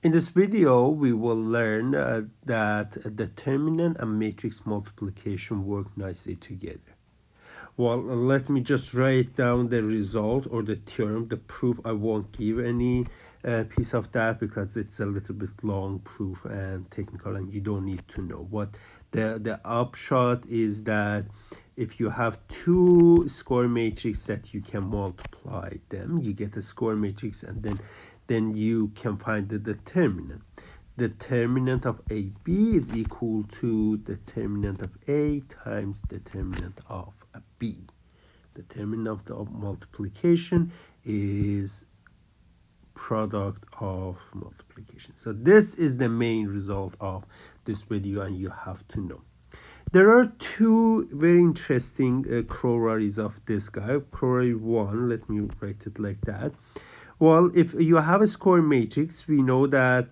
In this video, we will learn that determinant and matrix multiplication work nicely together. Well, let me just write down the result or the theorem, the proof. I won't give any piece of that because it's a little bit long proof and technical and you don't need to know. What the upshot is that if you have two square matrix that you can multiply them, you get a square matrix, and then you can find the determinant. Determinant of AB is equal to determinant of A times determinant of B. Determinant of the multiplication is product of multiplication. So this is the main result of this video, and you have to know. There are two very interesting corollaries of this guy. Corollary 1, let me write it like that. Well, if you have a square matrix, we know that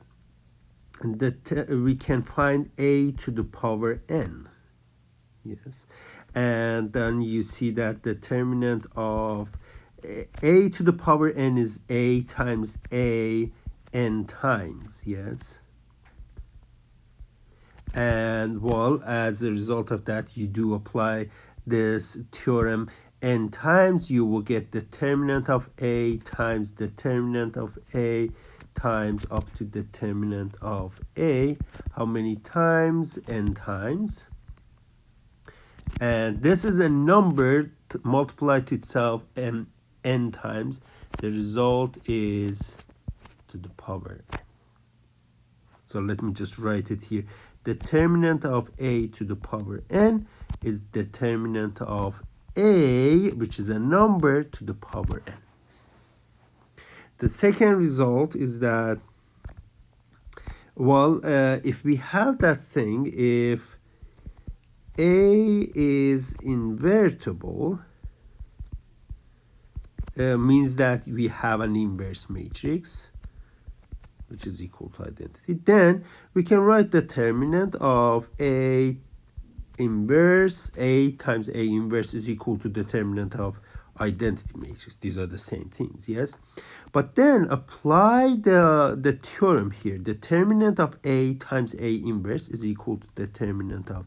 we can find a to the power n. Yes, and then you see that determinant of a to the power n is a times a n times. Yes, and well, as a result of that, you do apply this theorem n times, you will get determinant of a times determinant of a times up to determinant of a. How many times? N times. And this is a number multiplied to itself n times. The result is to the power n. So let me just write it here. Determinant of a to the power n is determinant of a, which is a number, to the power n. The second result is that, well, if we have that thing, if A is invertible, means that we have an inverse matrix, which is equal to identity, then we can write determinant of A inverse, A times A inverse is equal to determinant of identity matrix. These are the same things, yes? But then apply the theorem here. Determinant of A times A inverse is equal to determinant of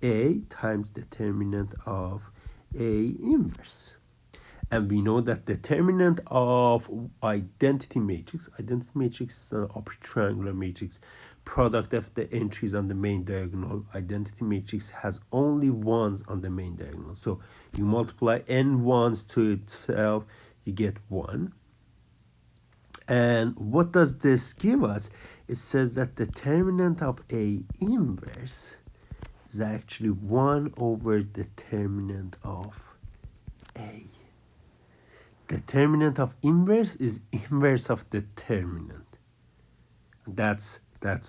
A times determinant of A inverse. And we know that determinant of identity matrix is an upper triangular matrix, product of the entries on the main diagonal. Identity matrix has only ones on the main diagonal. So you multiply n ones to itself, you get 1. And what does this give us? It says that determinant of A inverse is actually 1 over determinant of A. Determinant of inverse is inverse of determinant. That's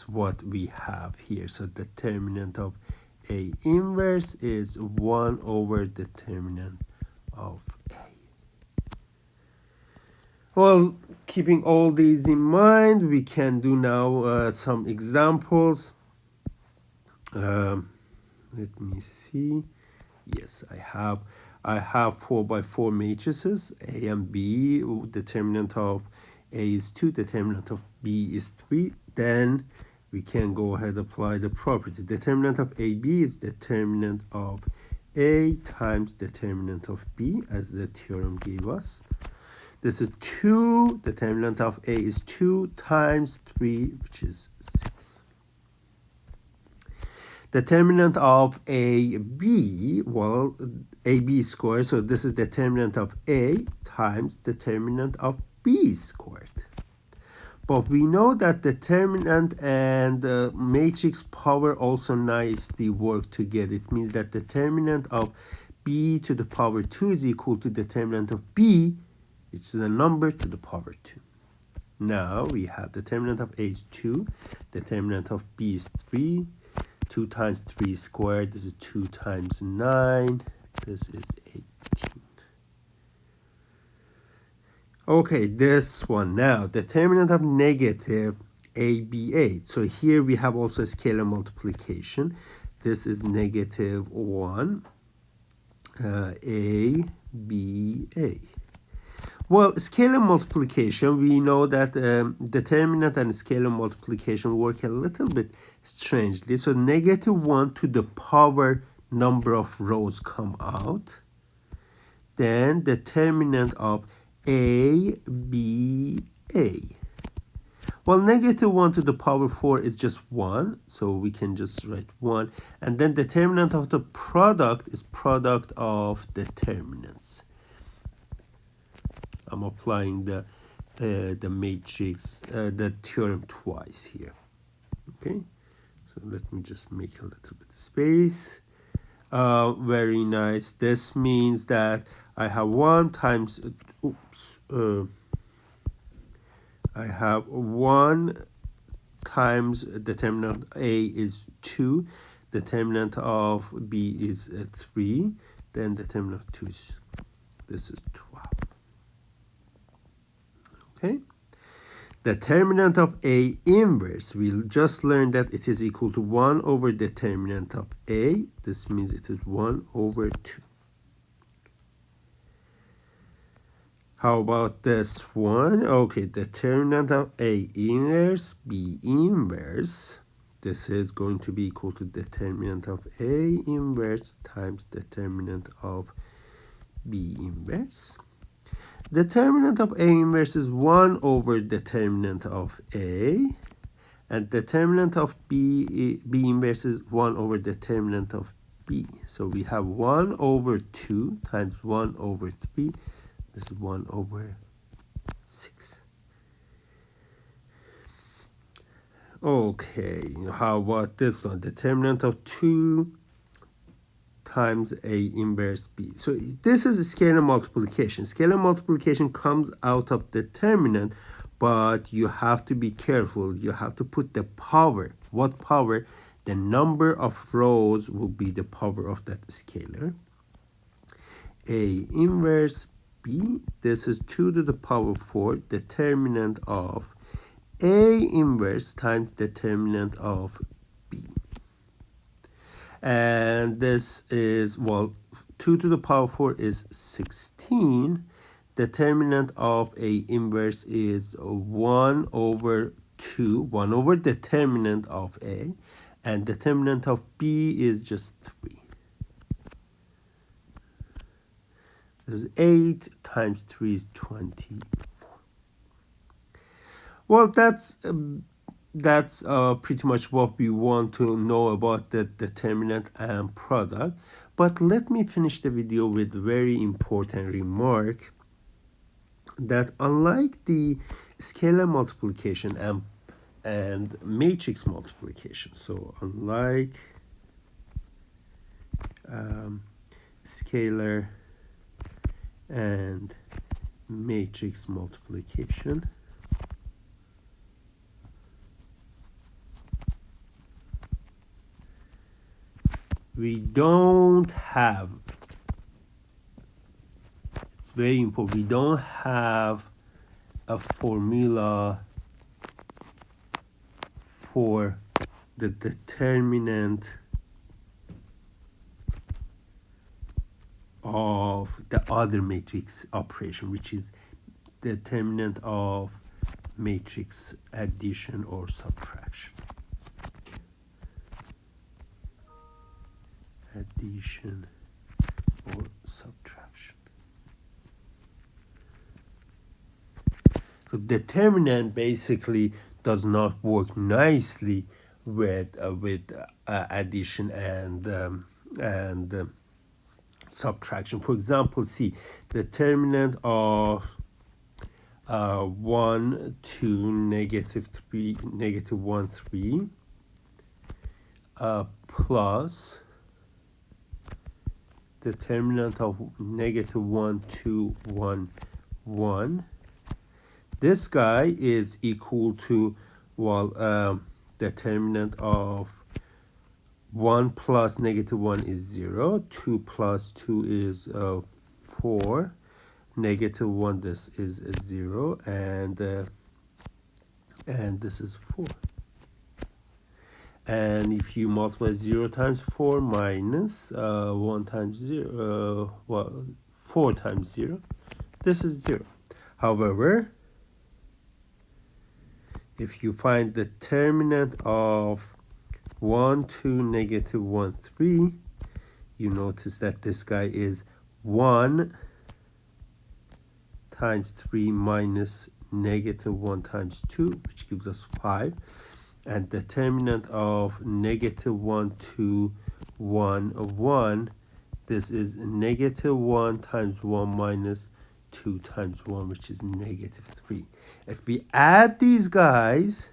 what we have here. So determinant of A inverse is 1 over determinant of A. Well, keeping all these in mind, we can do now some examples. Let me see. Yes, I have 4x4 matrices, A and B. Determinant of A is 2, determinant of B is 3. Then we can go ahead and apply the properties. Determinant of AB is determinant of A times determinant of B, as the theorem gave us. This is 2. Determinant of A is 2 times 3, which is 6. Determinant of AB, well, AB squared, so this is determinant of A times determinant of B squared. But we know that determinant and matrix power also nicely work together. It means that determinant of B to the power 2 is equal to determinant of B, which is a number, to the power 2. Now we have determinant of A is 2, determinant of B is 3. 2 times 3 squared, this is 2 times 9, this is 18. Okay, this one now, determinant of negative AB8. So here we have also a scalar multiplication. This is negative 1, A, B, A. Well, scalar multiplication, we know that determinant and scalar multiplication work a little bit strangely. So -1 to the power number of rows come out. Then determinant of A, B, A. Well, -1 to the power 4 is just 1, so we can just write 1. And then determinant of the product is product of determinants. I'm applying the matrix, the theorem twice here. Okay, so let me just make a little bit of space. Very nice. This means that I have 1 times, I have 1 times determinant A is 2, determinant of B is 3, then determinant of 2 is, this is 12. Okay, determinant of A inverse, we'll just learn that it is equal to 1 over determinant of A. This means it is 1 over 2. How about this one? Okay, determinant of A inverse, B inverse. This is going to be equal to determinant of A inverse times determinant of B inverse. Determinant of A inverse is 1 over determinant of A, and determinant of B inverse is 1 over determinant of B. So we have 1 over 2 times 1 over 3. This is 1 over 6. Okay, how about this one? Determinant of 2 times A inverse B. So this is a scalar multiplication. Scalar multiplication comes out of determinant, but you have to be careful. You have to put the power. What power? The number of rows will be the power of that scalar. A inverse B, this is 2 to the power 4, determinant of A inverse times determinant of B. And this is, well, 2 to the power 4 is 16. Determinant of A inverse is 1 over 2, 1 over determinant of A. And determinant of B is just 3. This is 8 times 3 is 24. Well, that's pretty much what we want to know about the determinant and product. But let me finish the video with a very important remark, that unlike the scalar multiplication and matrix multiplication, so unlike scalar and matrix multiplication, we don't have, it's very important, we don't have a formula for the determinant of the other matrix operation, which is determinant of matrix addition or subtraction. Addition or subtraction. So determinant basically does not work nicely with addition and subtraction. For example, see, determinant of 1 to negative 1 3 plus determinant of negative 1 2 1 1. This guy is equal to, well, determinant of 1 plus negative 1 is 0, 2 plus 2 is 4, negative 1, this is 0, and this is 4. And if you multiply 0 times 4 minus 1 times 0, well, 4 times 0, this is 0. However, if you find the determinant of 1, 2, negative 1, 3, you notice that this guy is 1 times 3 minus negative 1 times 2, which gives us 5. And determinant of negative 1, 2, 1, 1, this is negative 1 times 1 minus 2 times 1, which is negative 3. If we add these guys,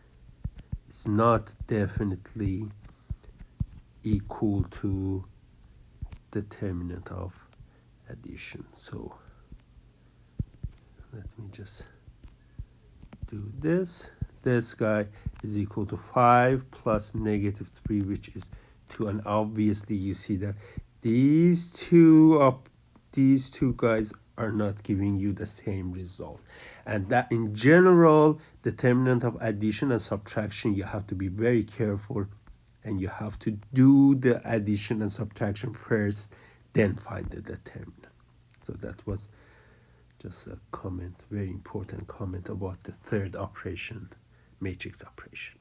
it's not definitely equal to determinant of addition. So let me just do this. This guy is equal to 5 plus negative 3, which is 2. And obviously you see that these two guys are not giving you the same result. And that in general, determinant of addition and subtraction, you have to be very careful, and you have to do the addition and subtraction first, then find the determinant. So that was just a comment, very important comment about the third operation, matrix operation.